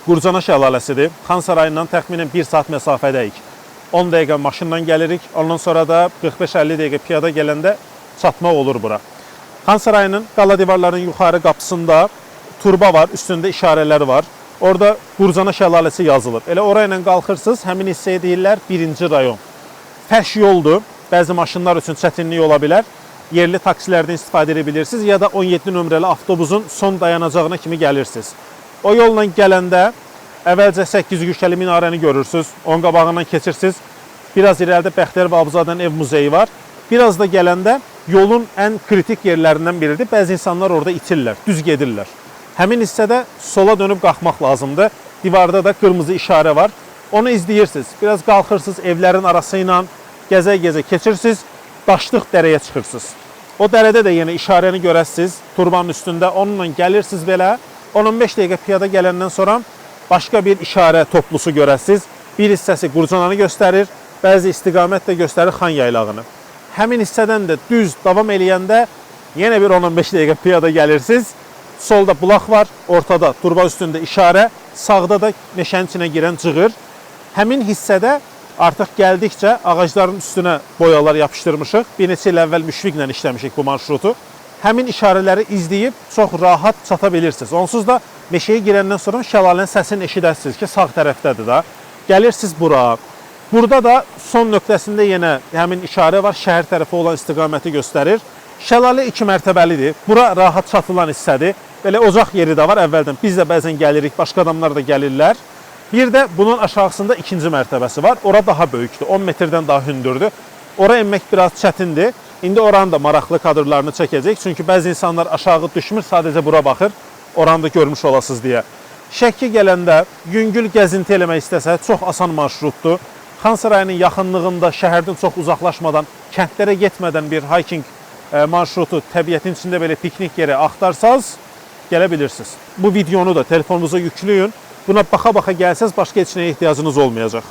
Qurcana şəlaləsidir. Xan Sarayından təxminən 1 saat məsafədəyik. 10 dəqiqə maşınla gəlirik, ondan sonra da 45-50 dəqiqə piyada gələndə çatmaq olur bura. Xan Sarayının qala divarlarının yuxarı qapısında turba var, üstündə işarələr var. Orada Qurcana şəlaləsi yazılıb. Elə orayla qalxırsınız, həmin hissəyə deyirlər 1-ci rayon. Fəş yoldur, bəzi maşınlar üçün çətinlik ola bilər. Yerli taksilərdən istifadə edə bilirsiniz ya da 17 nömrəli avtobusun son dayanacağına kimi gəlirsiniz. O yolla gələndə əvvəlcə 8 güşəli minarəni görürsünüz, onun qabağından keçirsiniz. Biraz irəlidə Bəxtiyar Vahabzadənin ev muzeyi var. Biraz da gələndə yolun ən kritik yerlərindən biridir. Bəzi insanlar orada itirlər, düz gedirlər. Həmin hissədə sola dönüb qalxmaq lazımdır. Divarda da qırmızı işarə var. Onu izləyirsiniz. Biraz qalxırsınız, evlərin arası ilə gəzə-gəzə keçirsiniz, daşlıq dərəyə çıxırsınız. O dərədə də yenə işarəni görəsiniz, turbanın üstündə. Onunla gəlirsiniz belə. 10-15 dəqiqə piyada gələndən sonra başqa bir işarə toplusu görəsiniz. Bir hissəsi Qurcananı göstərir, bəzi istiqamət də göstərir Xan Yaylağını. Həmin hissədən də düz davam eləyəndə yenə bir 10-15 dəqiqə piyada gəlirsiniz. Solda bulaq var, ortada turba üstündə işarə, sağda da meşənin içinə girən cığır. Həmin hissədə artıq gəldikcə ağacların üstünə boyalar yapışdırmışıq. Bir neçə il əvvəl müşfiqlə işləmişik bu marşrutu. Həmin işarələri izləyib çox rahat çata bilirsiniz. Onsuz da meşəyə girəndən sonra şəlalənin səsini eşidəsiniz ki, sağ tərəfdədir da. Gəlirsiniz bura. Burada da son nöqtəsində yenə həmin işarə var, şəhər tərəfi olan istiqaməti göstərir. Şəlalə 2 mərtəbəlidir. Bura rahat çatılan hissədir. Belə ocaq yeri də var əvvəldən. Biz də bəzən gəlirik, başqa adamlar da gəlirlər. Bir də bunun aşağısında 2-ci mərtəbəsi var. Ora daha böyükdür, 10 metrdən daha hündürdür. Ora enmək biraz çətindir. İndi oranın da maraqlı kadrlarını çəkəcək. Çünki bəzi insanlar aşağı düşmür, sadəcə bura baxır. Oranı da görmüş olasınız deyə. Şəki gələndə yüngül gəzinti eləmək istəsə, çox asan marşrutdur. Xan Sarayının yaxınlığında, şəhərdən çox uzaqlaşmadan, kəndlərə getmədən bir hiking marşrutu, təbiətin içində belə piknik yeri axtarsanız, gələ bilirsiniz. Bu videonu da telefonunuza yükləyin. Buna baxa-baxa gəlsəz, başqa heç nəyə ehtiyacınız olmayacaq.